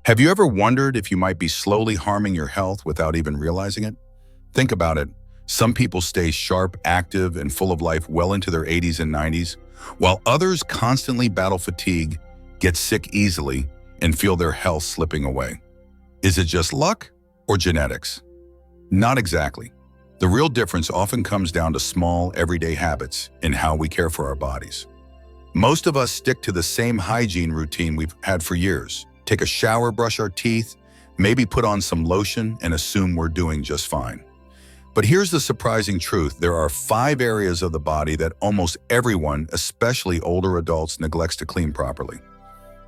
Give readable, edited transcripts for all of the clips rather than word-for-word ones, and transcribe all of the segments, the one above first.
Have you ever wondered if you might be slowly harming your health without even realizing it? Think about it. Some people stay sharp, active, and full of life well into their 80s and 90s, while others constantly battle fatigue, get sick easily, and feel their health slipping away. Is it just luck or genetics? Not exactly. The real difference often comes down to small, everyday habits in how we care for our bodies. Most of us stick to the same hygiene routine we've had for years. Take a shower, brush our teeth, maybe put on some lotion, and assume we're doing just fine. But here's the surprising truth. There are 5 areas of the body that almost everyone, especially older adults, neglects to clean properly.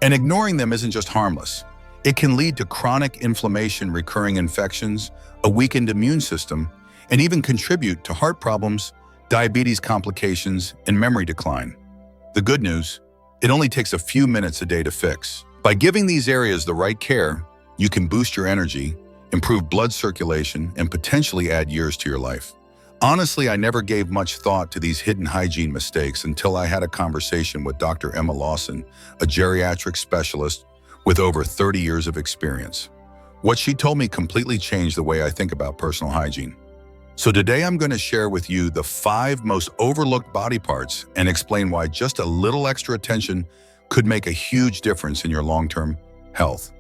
And ignoring them isn't just harmless. It can lead to chronic inflammation, recurring infections, a weakened immune system, and even contribute to heart problems, diabetes complications, and memory decline. The good news, it only takes a few minutes a day to fix. By giving these areas the right care, you can boost your energy, improve blood circulation, and potentially add years to your life. Honestly, I never gave much thought to these hidden hygiene mistakes until I had a conversation with Dr. Emma Lawson, a geriatric specialist with over 30 years of experience. What she told me completely changed the way I think about personal hygiene. So today I'm going to share with you the 5 most overlooked body parts and explain why just a little extra attention could make a huge difference in your long-term health.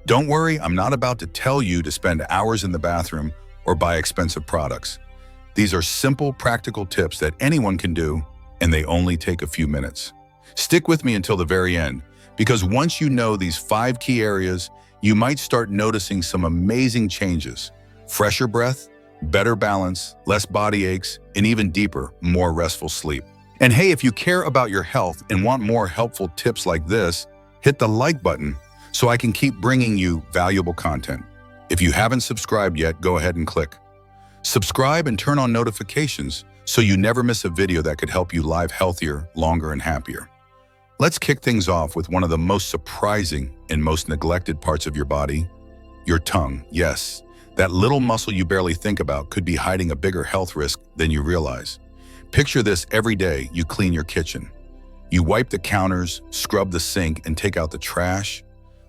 Don't worry, I'm not about to tell you to spend hours in the bathroom or buy expensive products. These are simple, practical tips that anyone can do, and they only take a few minutes. Stick with me until the very end, because once you know these 5 key areas, you might start noticing some amazing changes. Fresher breath, better balance, less body aches, and even deeper, more restful sleep. And hey, if you care about your health and want more helpful tips like this, hit the like button so I can keep bringing you valuable content. If you haven't subscribed yet, go ahead and click. Subscribe and turn on notifications so you never miss a video that could help you live healthier, longer, and happier. Let's kick things off with one of the most surprising and most neglected parts of your body, your tongue. Yes, that little muscle you barely think about could be hiding a bigger health risk than you realize. Picture this: every day you clean your kitchen. You wipe the counters, scrub the sink, and take out the trash.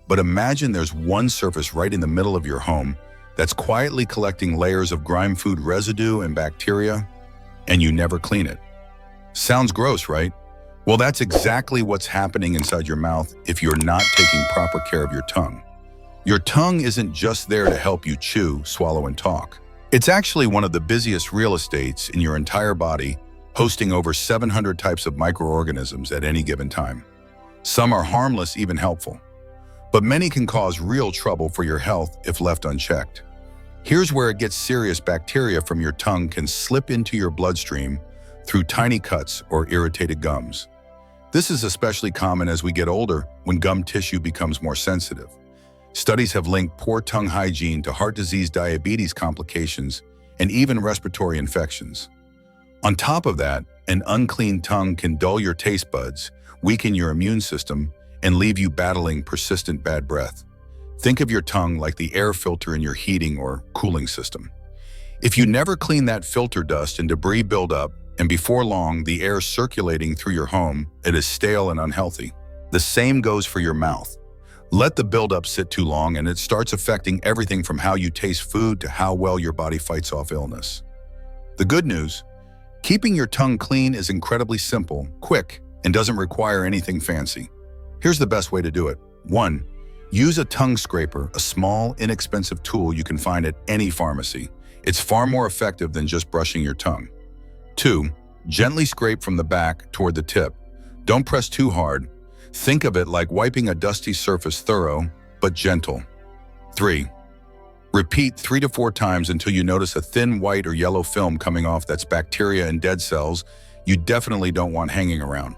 But imagine there's one surface right in the middle of your home that's quietly collecting layers of grime food residue and bacteria, and you never clean it. Sounds gross, right? Well, that's exactly what's happening inside your mouth if you're not taking proper care of your tongue. Your tongue isn't just there to help you chew, swallow, and talk. It's actually one of the busiest real estates in your entire body, hosting over 700 types of microorganisms at any given time. Some are harmless, even helpful, but many can cause real trouble for your health if left unchecked. Here's where it gets serious. Bacteria from your tongue can slip into your bloodstream through tiny cuts or irritated gums. This is especially common as we get older, when gum tissue becomes more sensitive. Studies have linked poor tongue hygiene to heart disease, diabetes complications, and even respiratory infections. On top of that, an unclean tongue can dull your taste buds, weaken your immune system, and leave you battling persistent bad breath. Think of your tongue like the air filter in your heating or cooling system. If you never clean that filter, dust and debris build up, and before long, the air circulating through your home, it is stale and unhealthy. The same goes for your mouth. Let the buildup sit too long, and it starts affecting everything from how you taste food to how well your body fights off illness. The good news, keeping your tongue clean is incredibly simple, quick, and doesn't require anything fancy. Here's the best way to do it. 1. Use a tongue scraper, a small, inexpensive tool you can find at any pharmacy. It's far more effective than just brushing your tongue. 2. Gently scrape from the back toward the tip. Don't press too hard. Think of it like wiping a dusty surface, thorough but gentle. 3. Repeat 3 to 4 times until you notice a thin white or yellow film coming off. That's bacteria and dead cells you definitely don't want hanging around.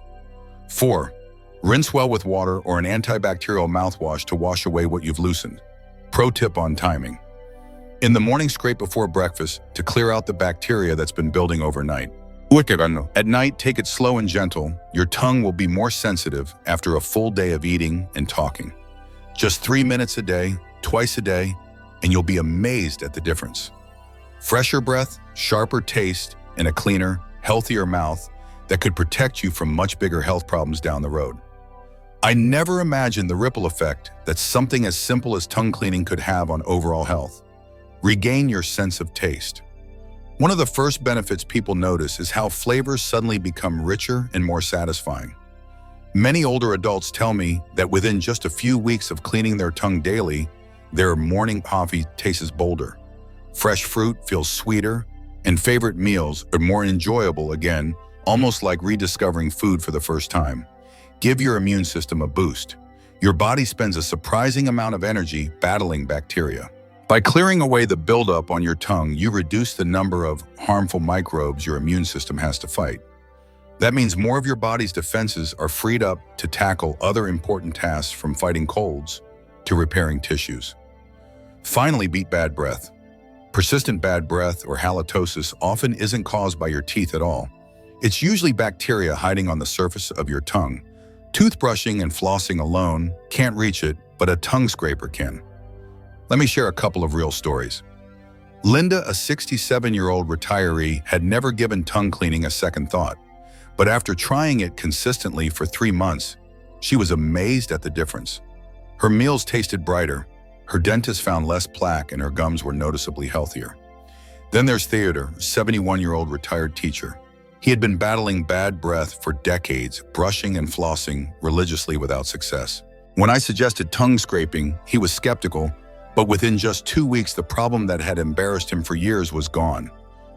4. Rinse well with water or an antibacterial mouthwash to wash away what you've loosened. Pro tip on timing. In the morning, scrape before breakfast to clear out the bacteria that's been building overnight. At night, take it slow and gentle. Your tongue will be more sensitive after a full day of eating and talking. Just 3 minutes a day, twice a day, and you'll be amazed at the difference. Fresher breath, sharper taste, and a cleaner, healthier mouth that could protect you from much bigger health problems down the road. I never imagined the ripple effect that something as simple as tongue cleaning could have on overall health. Regain your sense of taste. One of the first benefits people notice is how flavors suddenly become richer and more satisfying. Many older adults tell me that within just a few weeks of cleaning their tongue daily, their morning coffee tastes bolder, fresh fruit feels sweeter, and favorite meals are more enjoyable again, almost like rediscovering food for the first time. Give your immune system a boost. Your body spends a surprising amount of energy battling bacteria. By clearing away the buildup on your tongue, you reduce the number of harmful microbes your immune system has to fight. That means more of your body's defenses are freed up to tackle other important tasks, from fighting colds to repairing tissues. Finally, beat bad breath. Persistent bad breath, or halitosis, often isn't caused by your teeth at all. It's usually bacteria hiding on the surface of your tongue. Toothbrushing and flossing alone can't reach it, but a tongue scraper can. Let me share a couple of real stories. Linda, a 67-year-old retiree, had never given tongue cleaning a second thought. But after trying it consistently for 3 months, she was amazed at the difference. Her meals tasted brighter, her dentist found less plaque, and her gums were noticeably healthier. Then there's Theodore, a 71-year-old retired teacher. He had been battling bad breath for decades, brushing and flossing religiously without success. When I suggested tongue scraping, he was skeptical, but within just 2 weeks, the problem that had embarrassed him for years was gone.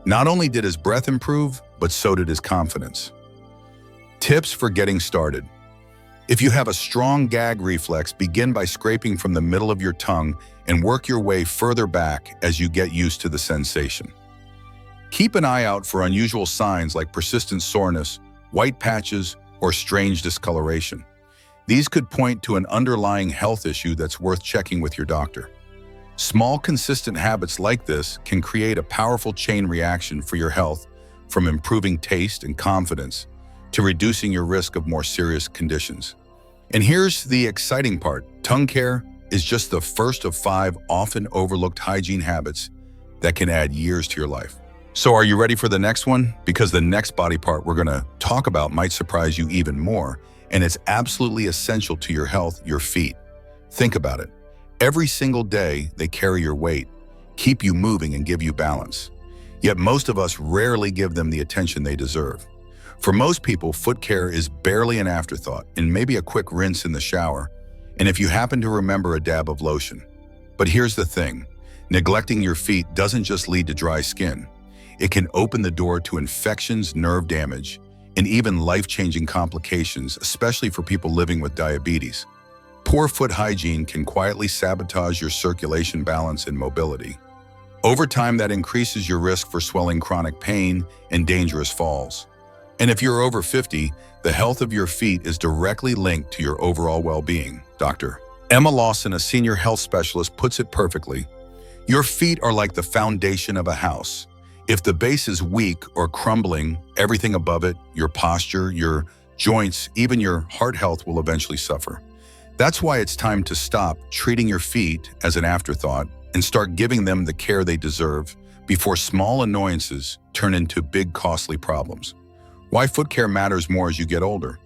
Not only did his breath improve, but so did his confidence. Tips for getting started. If you have a strong gag reflex, begin by scraping from the middle of your tongue and work your way further back as you get used to the sensation. Keep an eye out for unusual signs like persistent soreness, white patches, or strange discoloration. These could point to an underlying health issue that's worth checking with your doctor. Small, consistent habits like this can create a powerful chain reaction for your health, from improving taste and confidence to reducing your risk of more serious conditions. And here's the exciting part. Tongue care is just the first of 5 often overlooked hygiene habits that can add years to your life. So are you ready for the next one? Because the next body part we're going to talk about might surprise you even more, and it's absolutely essential to your health: your feet. Think about it. Every single day, they carry your weight, keep you moving, and give you balance. Yet most of us rarely give them the attention they deserve. For most people, foot care is barely an afterthought, and maybe a quick rinse in the shower, and if you happen to remember, a dab of lotion. But here's the thing. Neglecting your feet doesn't just lead to dry skin. It can open the door to infections, nerve damage, and even life-changing complications, especially for people living with diabetes. Poor foot hygiene can quietly sabotage your circulation balance and mobility. Over time, that increases your risk for swelling, chronic pain, and dangerous falls. And if you're over 50, the health of your feet is directly linked to your overall well-being. Dr. Emma Lawson, a senior health specialist, puts it perfectly. Your feet are like the foundation of a house. If the base is weak or crumbling, everything above it, your posture, your joints, even your heart health, will eventually suffer. That's why it's time to stop treating your feet as an afterthought and start giving them the care they deserve before small annoyances turn into big, costly problems. Why foot care matters more as you get older.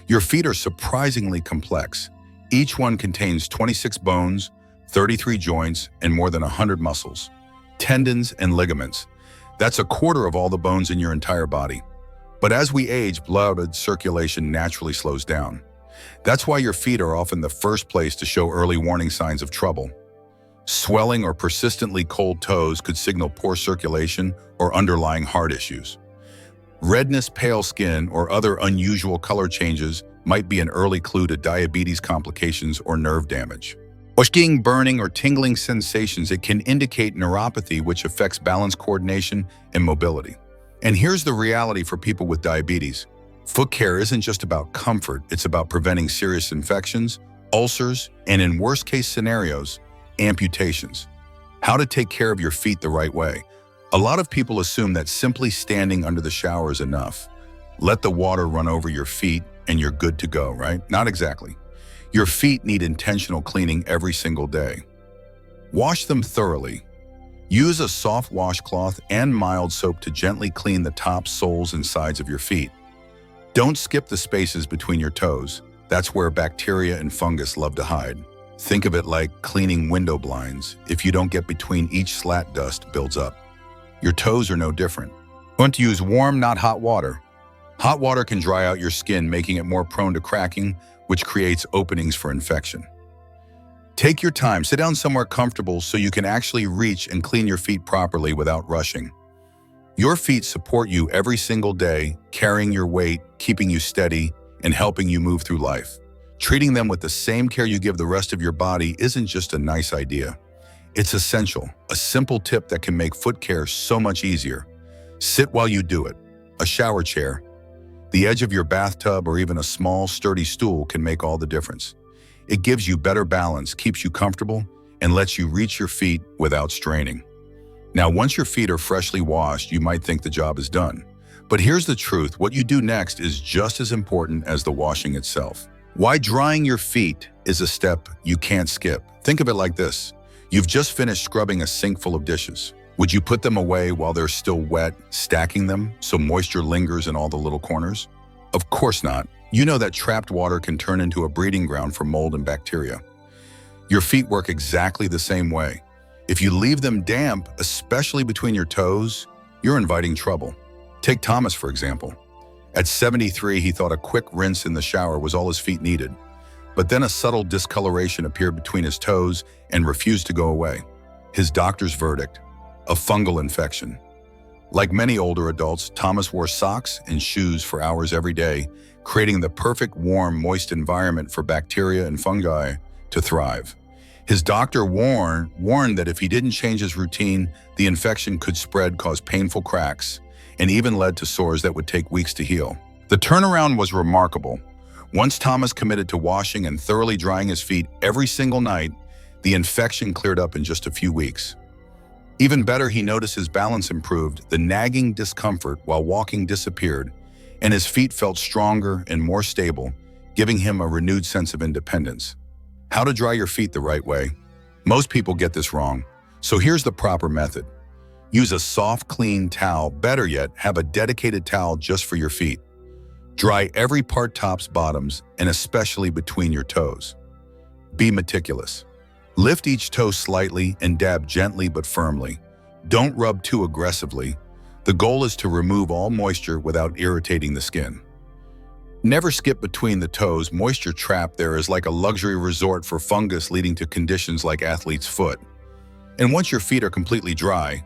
Your feet are surprisingly complex. Each one contains 26 bones, 33 joints, and more than 100 muscles, tendons, and ligaments. That's a quarter of all the bones in your entire body. But as we age, blood circulation naturally slows down. That's why your feet are often the first place to show early warning signs of trouble. Swelling or persistently cold toes could signal poor circulation or underlying heart issues. Redness, pale skin, or other unusual color changes might be an early clue to diabetes complications or nerve damage. Stinging, burning, or tingling sensations, it can indicate neuropathy, which affects balance, coordination, and mobility. And here's the reality for people with diabetes. Foot care isn't just about comfort, it's about preventing serious infections, ulcers, and in worst-case scenarios, amputations. How to take care of your feet the right way. A lot of people assume that simply standing under the shower is enough. Let the water run over your feet and you're good to go, right? Not exactly. Your feet need intentional cleaning every single day. Wash them thoroughly. Use a soft washcloth and mild soap to gently clean the tops, soles, and sides of your feet. Don't skip the spaces between your toes. That's where bacteria and fungus love to hide. Think of it like cleaning window blinds. If you don't get between each slat, dust builds up. Your toes are no different. You want to use warm, not hot water. Hot water can dry out your skin, making it more prone to cracking, which creates openings for infection. Take your time, sit down somewhere comfortable so you can actually reach and clean your feet properly without rushing. Your feet support you every single day, carrying your weight, keeping you steady, and helping you move through life. Treating them with the same care you give the rest of your body isn't just a nice idea. It's essential, a simple tip that can make foot care so much easier. Sit while you do it. A shower chair, the edge of your bathtub, or even a small, sturdy stool can make all the difference. It gives you better balance, keeps you comfortable, and lets you reach your feet without straining. Now, once your feet are freshly washed, you might think the job is done. But here's the truth, what you do next is just as important as the washing itself. Why drying your feet is a step you can't skip. Think of it like this. You've just finished scrubbing a sink full of dishes. Would you put them away while they're still wet, stacking them so moisture lingers in all the little corners? Of course not. You know that trapped water can turn into a breeding ground for mold and bacteria. Your feet work exactly the same way. If you leave them damp, especially between your toes, you're inviting trouble. Take Thomas, for example. At 73, he thought a quick rinse in the shower was all his feet needed. But then a subtle discoloration appeared between his toes and refused to go away. His doctor's verdict: a fungal infection. Like many older adults, Thomas wore socks and shoes for hours every day, creating the perfect warm, moist environment for bacteria and fungi to thrive. His doctor warned that if he didn't change his routine, the infection could spread, cause painful cracks, and even led to sores that would take weeks to heal. The turnaround was remarkable. Once Thomas committed to washing and thoroughly drying his feet every single night, the infection cleared up in just a few weeks. Even better, he noticed his balance improved, the nagging discomfort while walking disappeared, and his feet felt stronger and more stable, giving him a renewed sense of independence. How to dry your feet the right way? Most people get this wrong, so here's the proper method. Use a soft, clean towel. Better yet, have a dedicated towel just for your feet. Dry every part, tops, bottoms, and especially between your toes. Be meticulous. Lift each toe slightly and dab gently but firmly. Don't rub too aggressively. The goal is to remove all moisture without irritating the skin. Never skip between the toes. Moisture trapped there is like a luxury resort for fungus, leading to conditions like athlete's foot. And once your feet are completely dry,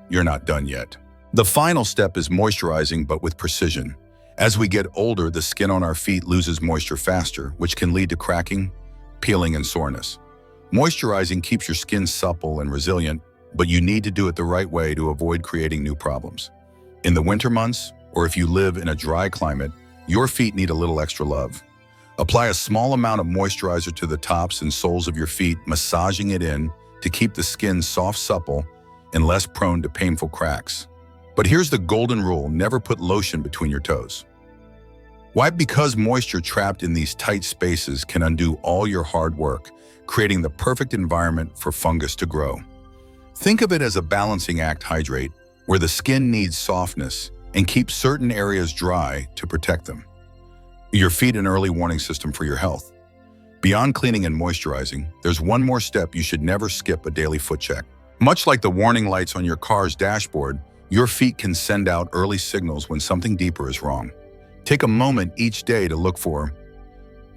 you're not done yet. The final step is moisturizing, but with precision. As we get older, the skin on our feet loses moisture faster, which can lead to cracking, peeling, and soreness. Moisturizing keeps your skin supple and resilient, but you need to do it the right way to avoid creating new problems. In the winter months, or if you live in a dry climate, your feet need a little extra love. Apply a small amount of moisturizer to the tops and soles of your feet, massaging it in to keep the skin soft, supple, and less prone to painful cracks. But here's the golden rule: never put lotion between your toes. Why? Because moisture trapped in these tight spaces can undo all your hard work, creating the perfect environment for fungus to grow. Think of it as a balancing act. Hydrate, where the skin needs softness, and keep certain areas dry to protect them. Your feet, an early warning system for your health. Beyond cleaning and moisturizing, there's one more step you should never skip: a daily foot check. Much like the warning lights on your car's dashboard, your feet can send out early signals when something deeper is wrong. Take a moment each day to look for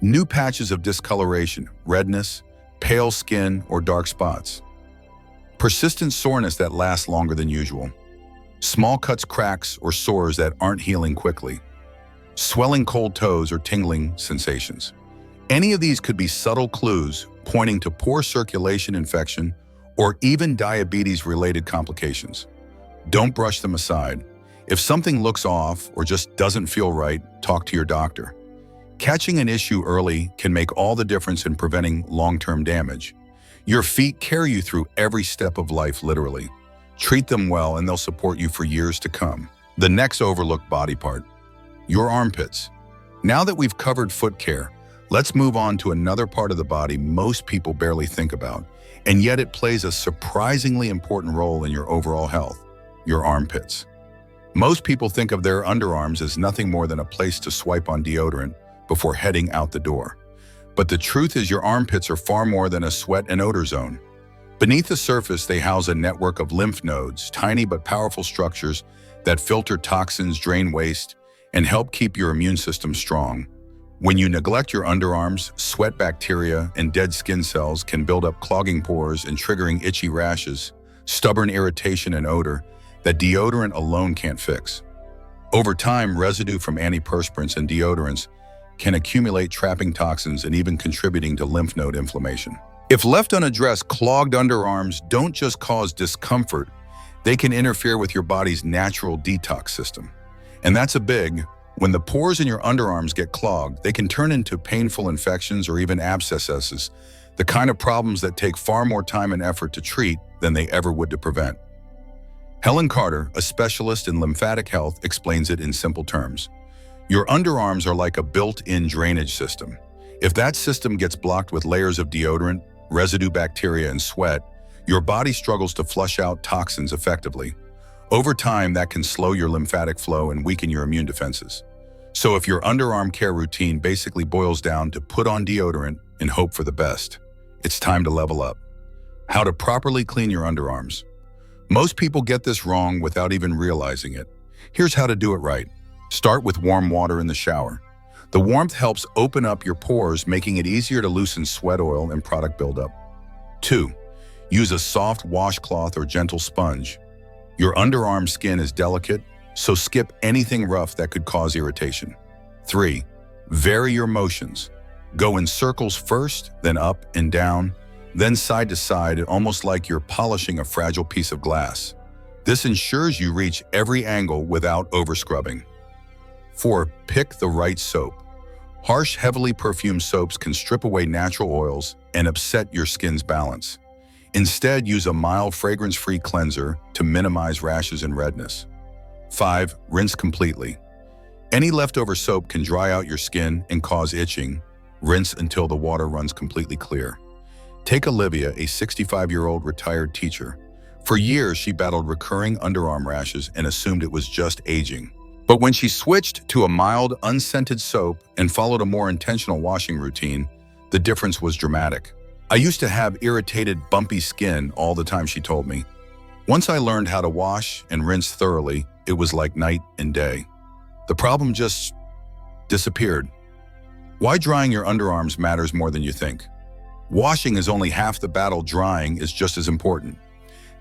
new patches of discoloration, redness, pale skin, or dark spots. Persistent soreness that lasts longer than usual. Small cuts, cracks, or sores that aren't healing quickly. Swelling cold toes or tingling sensations. Any of these could be subtle clues pointing to poor circulation, infection, or even diabetes-related complications. Don't brush them aside. If something looks off or just doesn't feel right, talk to your doctor. Catching an issue early can make all the difference in preventing long-term damage. Your feet carry you through every step of life, literally. Treat them well and they'll support you for years to come. The next overlooked body part: your armpits. Now that we've covered foot care, let's move on to another part of the body most people barely think about, and yet it plays a surprisingly important role in your overall health: your armpits. Most people think of their underarms as nothing more than a place to swipe on deodorant, before heading out the door. But the truth is your armpits are far more than a sweat and odor zone. Beneath the surface, they house a network of lymph nodes, tiny but powerful structures that filter toxins, drain waste, and help keep your immune system strong. When you neglect your underarms, sweat bacteria and dead skin cells can build up clogging pores and triggering itchy rashes, stubborn irritation and odor that deodorant alone can't fix. Over time, residue from antiperspirants and deodorants can accumulate, trapping toxins and even contributing to lymph node inflammation. If left unaddressed, clogged underarms don't just cause discomfort, they can interfere with your body's natural detox system. And that's a big. When the pores in your underarms get clogged, they can turn into painful infections or even abscesses, the kind of problems that take far more time and effort to treat than they ever would to prevent. Helen Carter, a specialist in lymphatic health, explains it in simple terms. Your underarms are like a built-in drainage system. If that system gets blocked with layers of deodorant, residue bacteria, and sweat, your body struggles to flush out toxins effectively. Over time, that can slow your lymphatic flow and weaken your immune defenses. So if your underarm care routine basically boils down to put on deodorant and hope for the best, it's time to level up. How to properly clean your underarms. Most people get this wrong without even realizing it. Here's how to do it right. Start with warm water in the shower. The warmth helps open up your pores, making it easier to loosen sweat oil and product buildup. 2. Use a soft washcloth or gentle sponge. Your underarm skin is delicate, so skip anything rough that could cause irritation. 3. Vary your motions. Go in circles first, then up and down, then side to side, almost like you're polishing a fragile piece of glass. This ensures you reach every angle without over-scrubbing. 4. Pick the right soap. Harsh, heavily perfumed soaps can strip away natural oils and upset your skin's balance. Instead, use a mild, fragrance-free cleanser to minimize rashes and redness. 5. Rinse completely. Any leftover soap can dry out your skin and cause itching. Rinse until the water runs completely clear. Take Olivia, a 65-year-old retired teacher. For years, she battled recurring underarm rashes and assumed it was just aging. But when she switched to a mild, unscented soap and followed a more intentional washing routine, the difference was dramatic. I used to have irritated, bumpy skin all the time, she told me. Once I learned how to wash and rinse thoroughly, it was like night and day. The problem just disappeared. Why drying your underarms matters more than you think. Washing is only half the battle. Drying is just as important.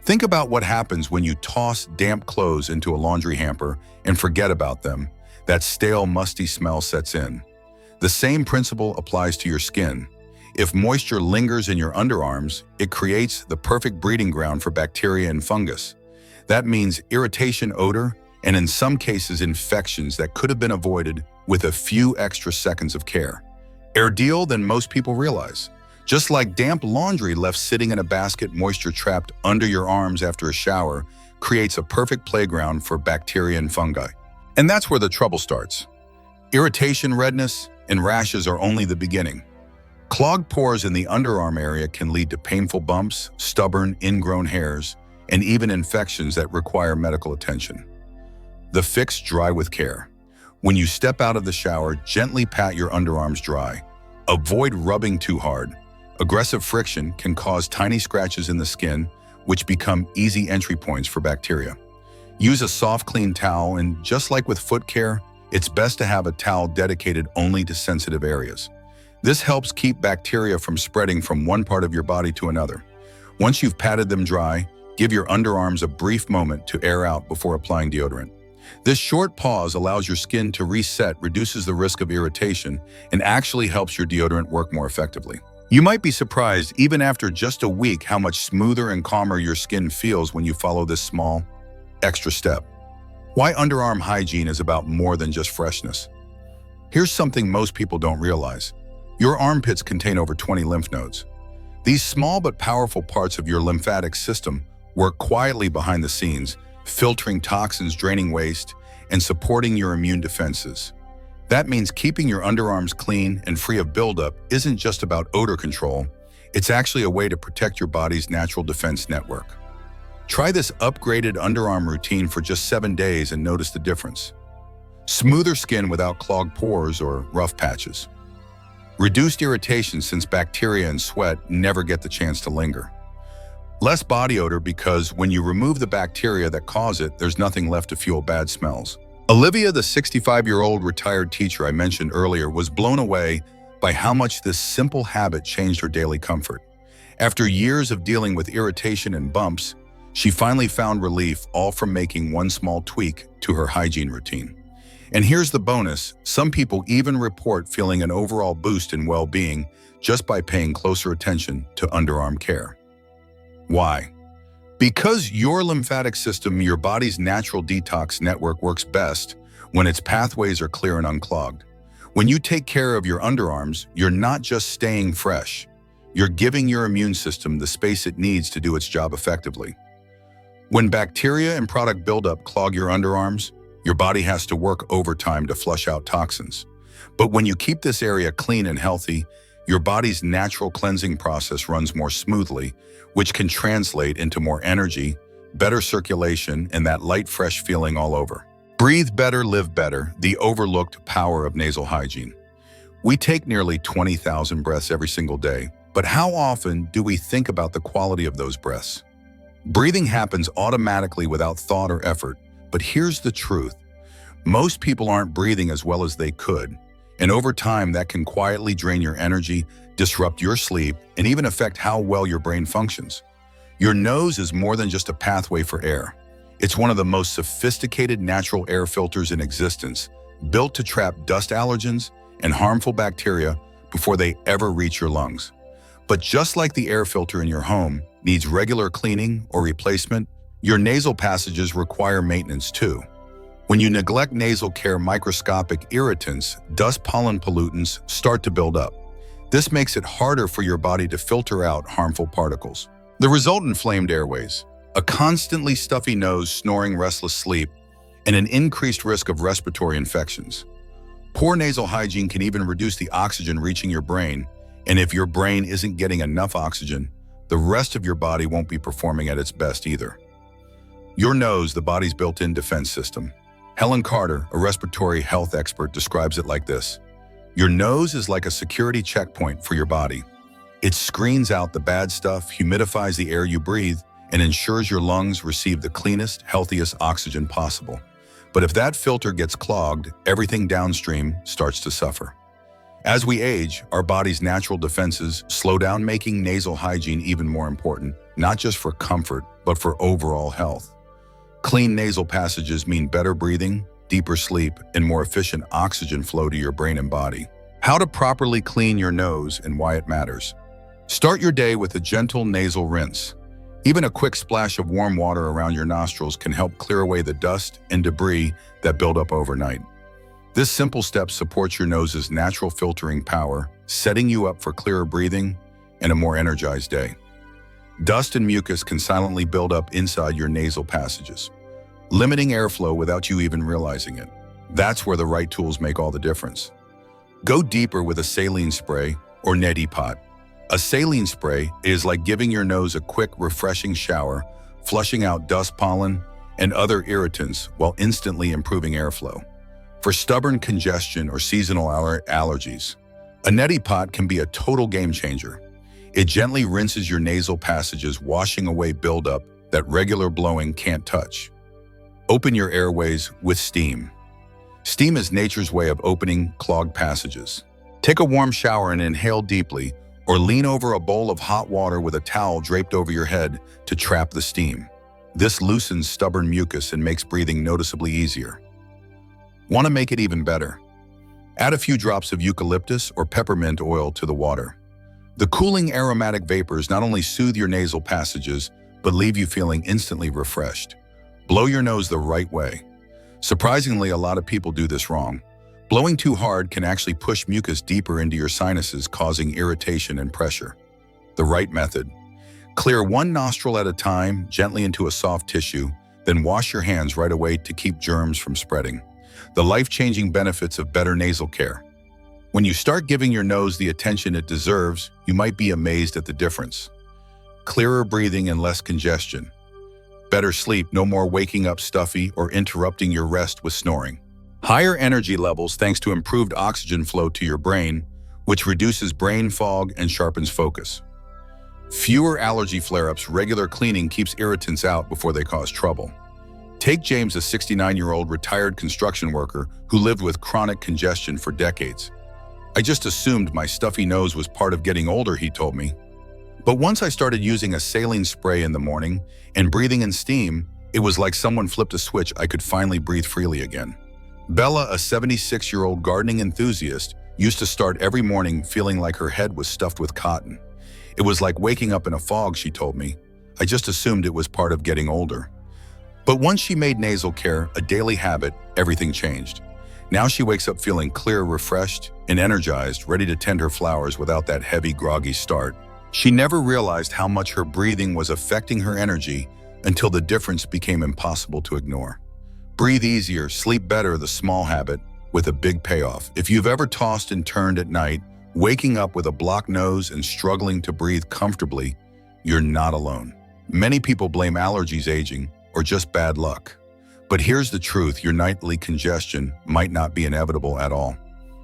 Think about what happens when you toss damp clothes into a laundry hamper and forget about them. That stale, musty smell sets in. The same principle applies to your skin. If moisture lingers in your underarms, it creates the perfect breeding ground for bacteria and fungus. That means irritation, odor, and in some cases infections that could have been avoided with a few extra seconds of care. Air deal than most people realize. Just like damp laundry left sitting in a basket, moisture trapped under your arms after a shower creates a perfect playground for bacteria and fungi. And that's where the trouble starts. Irritation, redness, and rashes are only the beginning. Clogged pores in the underarm area can lead to painful bumps, stubborn, ingrown hairs, and even infections that require medical attention. The fix: dry with care. When you step out of the shower, gently pat your underarms dry. Avoid rubbing too hard. Aggressive friction can cause tiny scratches in the skin, which become easy entry points for bacteria. Use a soft, clean towel, and just like with foot care, it's best to have a towel dedicated only to sensitive areas. This helps keep bacteria from spreading from one part of your body to another. Once you've patted them dry, give your underarms a brief moment to air out before applying deodorant. This short pause allows your skin to reset, reduces the risk of irritation, and actually helps your deodorant work more effectively. You might be surprised, even after just a week, how much smoother and calmer your skin feels when you follow this small, extra step. Why underarm hygiene is about more than just freshness. Here's something most people don't realize. Your armpits contain over 20 lymph nodes. These small but powerful parts of your lymphatic system work quietly behind the scenes, filtering toxins, draining waste, and supporting your immune defenses. That means keeping your underarms clean and free of buildup isn't just about odor control, it's actually a way to protect your body's natural defense network. Try this upgraded underarm routine for just 7 days and notice the difference. Smoother skin without clogged pores or rough patches. Reduced irritation since bacteria and sweat never get the chance to linger. Less body odor because when you remove the bacteria that cause it, there's nothing left to fuel bad smells. Olivia, the 65-year-old retired teacher I mentioned earlier, was blown away by how much this simple habit changed her daily comfort. After years of dealing with irritation and bumps, she finally found relief, all from making one small tweak to her hygiene routine. And here's the bonus: some people even report feeling an overall boost in well-being just by paying closer attention to underarm care. Why? Because your lymphatic system, your body's natural detox network, works best when its pathways are clear and unclogged. When you take care of your underarms, you're not just staying fresh, you're giving your immune system the space it needs to do its job effectively. When bacteria and product buildup clog your underarms, your body has to work overtime to flush out toxins. But when you keep this area clean and healthy, your body's natural cleansing process runs more smoothly, which can translate into more energy, better circulation, and that light, fresh feeling all over. Breathe better, live better, the overlooked power of nasal hygiene. We take nearly 20,000 breaths every single day, but how often do we think about the quality of those breaths? Breathing happens automatically without thought or effort, but here's the truth. Most people aren't breathing as well as they could, and over time that can quietly drain your energy, disrupt your sleep, and even affect how well your brain functions. Your nose is more than just a pathway for air. It's one of the most sophisticated natural air filters in existence, built to trap dust allergens and harmful bacteria before they ever reach your lungs. But just like the air filter in your home needs regular cleaning or replacement, your nasal passages require maintenance too. When you neglect nasal care, microscopic irritants, dust, pollen pollutants start to build up. This makes it harder for your body to filter out harmful particles. The result: inflamed airways, a constantly stuffy nose, snoring, restless sleep, and an increased risk of respiratory infections. Poor nasal hygiene can even reduce the oxygen reaching your brain, and if your brain isn't getting enough oxygen, the rest of your body won't be performing at its best either. Your nose, the body's built-in defense system. Helen Carter, a respiratory health expert, describes it like this: your nose is like a security checkpoint for your body. It screens out the bad stuff, humidifies the air you breathe, and ensures your lungs receive the cleanest, healthiest oxygen possible. But if that filter gets clogged, everything downstream starts to suffer. As we age, our body's natural defenses slow down, making nasal hygiene even more important, not just for comfort, but for overall health. Clean nasal passages mean better breathing, deeper sleep, and more efficient oxygen flow to your brain and body. How to properly clean your nose and why it matters. Start your day with a gentle nasal rinse. Even a quick splash of warm water around your nostrils can help clear away the dust and debris that build up overnight. This simple step supports your nose's natural filtering power, setting you up for clearer breathing and a more energized day. Dust and mucus can silently build up inside your nasal passages, limiting airflow without you even realizing it. That's where the right tools make all the difference. Go deeper with a saline spray or neti pot. A saline spray is like giving your nose a quick, refreshing shower, flushing out dust, pollen, and other irritants while instantly improving airflow. For stubborn congestion or seasonal allergies, a neti pot can be a total game changer. It gently rinses your nasal passages, washing away buildup that regular blowing can't touch. Open your airways with steam. Steam is nature's way of opening clogged passages. Take a warm shower and inhale deeply, or lean over a bowl of hot water with a towel draped over your head to trap the steam. This loosens stubborn mucus and makes breathing noticeably easier. Want to make it even better? Add a few drops of eucalyptus or peppermint oil to the water. The cooling aromatic vapors not only soothe your nasal passages, but leave you feeling instantly refreshed. Blow your nose the right way. Surprisingly, a lot of people do this wrong. Blowing too hard can actually push mucus deeper into your sinuses, causing irritation and pressure. The right method: clear one nostril at a time, gently into a soft tissue, then wash your hands right away to keep germs from spreading. The life-changing benefits of better nasal care. When you start giving your nose the attention it deserves, you might be amazed at the difference. Clearer breathing and less congestion. Better sleep, no more waking up stuffy or interrupting your rest with snoring. Higher energy levels thanks to improved oxygen flow to your brain, which reduces brain fog and sharpens focus. Fewer allergy flare-ups. Regular cleaning keeps irritants out before they cause trouble. Take James, a 69-year-old retired construction worker who lived with chronic congestion for decades. "I just assumed my stuffy nose was part of getting older," he told me. "But once I started using a saline spray in the morning and breathing in steam, it was like someone flipped a switch. I could finally breathe freely again." Bella, a 76-year-old gardening enthusiast, used to start every morning feeling like her head was stuffed with cotton. "It was like waking up in a fog," she told me. "I just assumed it was part of getting older." But once she made nasal care a daily habit, everything changed. Now she wakes up feeling clear, refreshed, and energized, ready to tend her flowers without that heavy, groggy start. She never realized how much her breathing was affecting her energy until the difference became impossible to ignore. Breathe easier, sleep better, the small habit with a big payoff. If you've ever tossed and turned at night, waking up with a blocked nose and struggling to breathe comfortably, you're not alone. Many people blame allergies, aging, or just bad luck. But here's the truth: your nightly congestion might not be inevitable at all.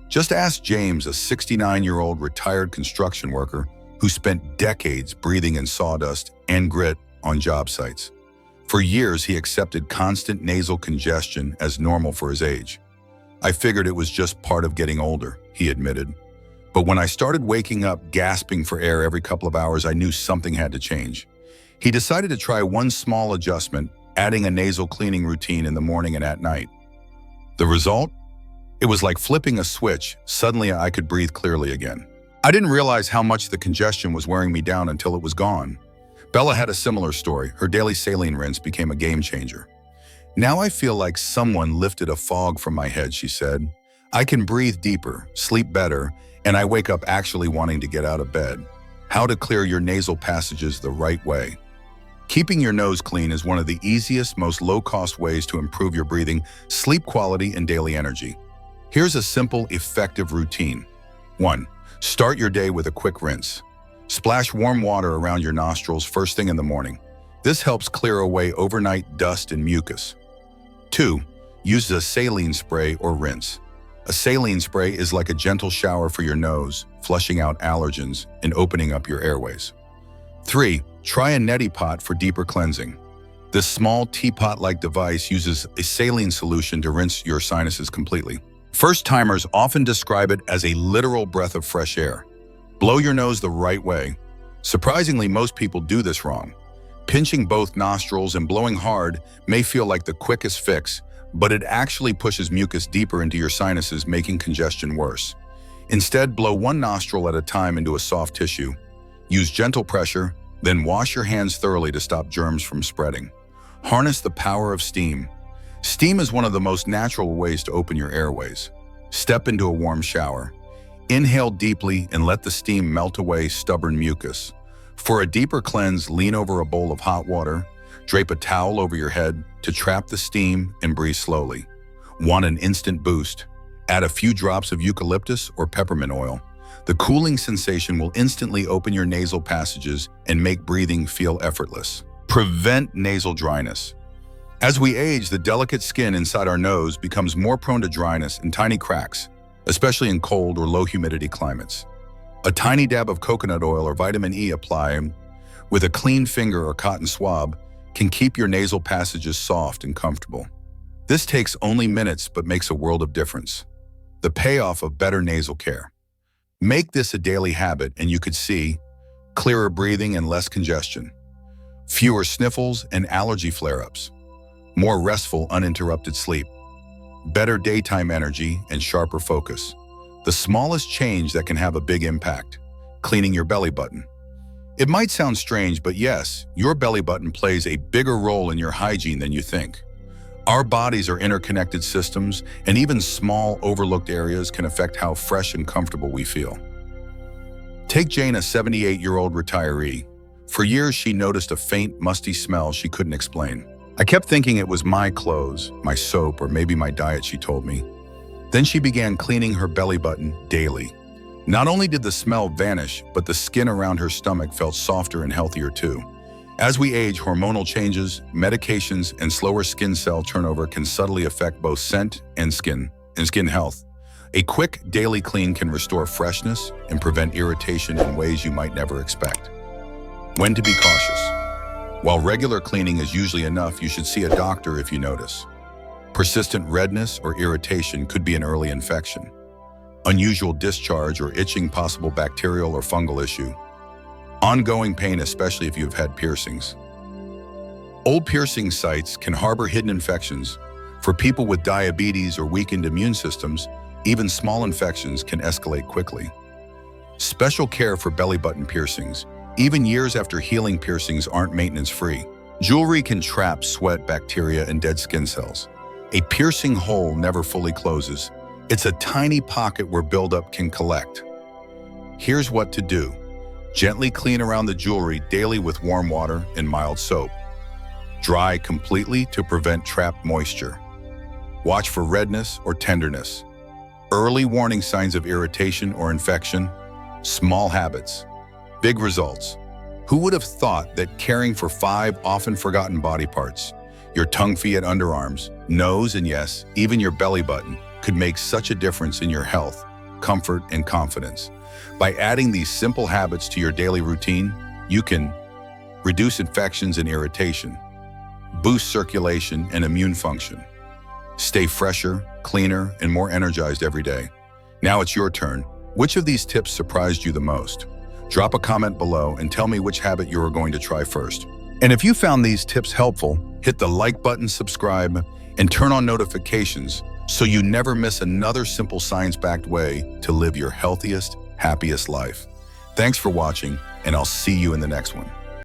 Just ask James, a 69-year-old retired construction worker who spent decades breathing in sawdust and grit on job sites. For years, he accepted constant nasal congestion as normal for his age. "I figured it was just part of getting older," he admitted. "But when I started waking up gasping for air every couple of hours, I knew something had to change." He decided to try one small adjustment, adding a nasal cleaning routine in the morning and at night. The result? It was like flipping a switch. Suddenly, I could breathe clearly again. I didn't realize how much the congestion was wearing me down until it was gone. Bella had a similar story. Her daily saline rinse became a game changer. "Now I feel like someone lifted a fog from my head," she said. "I can breathe deeper, sleep better, and I wake up actually wanting to get out of bed." How to clear your nasal passages the right way. Keeping your nose clean is one of the easiest, most low-cost ways to improve your breathing, sleep quality, and daily energy. Here's a simple, effective routine. 1. Start your day with a quick rinse. Splash warm water around your nostrils first thing in the morning. This helps clear away overnight dust and mucus. 2. Use a saline spray or rinse. A saline spray is like a gentle shower for your nose, flushing out allergens and opening up your airways. 3. Try a neti pot for deeper cleansing. This small teapot-like device uses a saline solution to rinse your sinuses completely. First-timers often describe it as a literal breath of fresh air. Blow your nose the right way. Surprisingly, most people do this wrong. Pinching both nostrils and blowing hard may feel like the quickest fix, but it actually pushes mucus deeper into your sinuses, making congestion worse. Instead, blow one nostril at a time into a soft tissue. Use gentle pressure, then wash your hands thoroughly to stop germs from spreading. Harness the power of steam. Steam is one of the most natural ways to open your airways. Step into a warm shower. Inhale deeply and let the steam melt away stubborn mucus. For a deeper cleanse, lean over a bowl of hot water. Drape a towel over your head to trap the steam and breathe slowly. Want an instant boost? Add a few drops of eucalyptus or peppermint oil. The cooling sensation will instantly open your nasal passages and make breathing feel effortless. Prevent nasal dryness. As we age, the delicate skin inside our nose becomes more prone to dryness and tiny cracks, especially in cold or low humidity climates. A tiny dab of coconut oil or vitamin E applied with a clean finger or cotton swab can keep your nasal passages soft and comfortable. This takes only minutes but makes a world of difference. The payoff of better nasal care. Make this a daily habit and you could see clearer breathing and less congestion, fewer sniffles and allergy flare-ups, more restful, uninterrupted sleep, better daytime energy and sharper focus. The smallest change that can have a big impact, cleaning your belly button. It might sound strange, but yes, your belly button plays a bigger role in your hygiene than you think. Our bodies are interconnected systems, and even small, overlooked areas can affect how fresh and comfortable we feel. Take Jane, a 78-year-old retiree. For years, she noticed a faint, musty smell she couldn't explain. "I kept thinking it was my clothes, my soap, or maybe my diet," she told me. Then she began cleaning her belly button daily. Not only did the smell vanish, but the skin around her stomach felt softer and healthier too. As we age, hormonal changes, medications, and slower skin cell turnover can subtly affect both scent and skin health. A quick daily clean can restore freshness and prevent irritation in ways you might never expect. When to be cautious. While regular cleaning is usually enough, you should see a doctor if you notice. Persistent redness or irritation could be an early infection. Unusual discharge or itching, possible bacterial or fungal issue. Ongoing pain, especially if you've had piercings. Old piercing sites can harbor hidden infections. For people with diabetes or weakened immune systems, even small infections can escalate quickly. Special care for belly button piercings. Even years after healing, piercings aren't maintenance-free. Jewelry can trap sweat, bacteria, and dead skin cells. A piercing hole never fully closes. It's a tiny pocket where buildup can collect. Here's what to do. Gently clean around the jewelry daily with warm water and mild soap. Dry completely to prevent trapped moisture. Watch for redness or tenderness. Early warning signs of irritation or infection. Small habits, big results. Who would have thought that caring for 5 often forgotten body parts, your tongue, feet, and underarms, nose, and yes, even your belly button, could make such a difference in your health, comfort, and confidence? By adding these simple habits to your daily routine, you can reduce infections and irritation, boost circulation and immune function, stay fresher, cleaner, and more energized every day. Now it's your turn. Which of these tips surprised you the most? Drop a comment below and tell me which habit you are going to try first. And if you found these tips helpful, hit the like button, subscribe, and turn on notifications so you never miss another simple science-backed way to live your healthiest, happiest life. Thanks for watching, and I'll see you in the next one.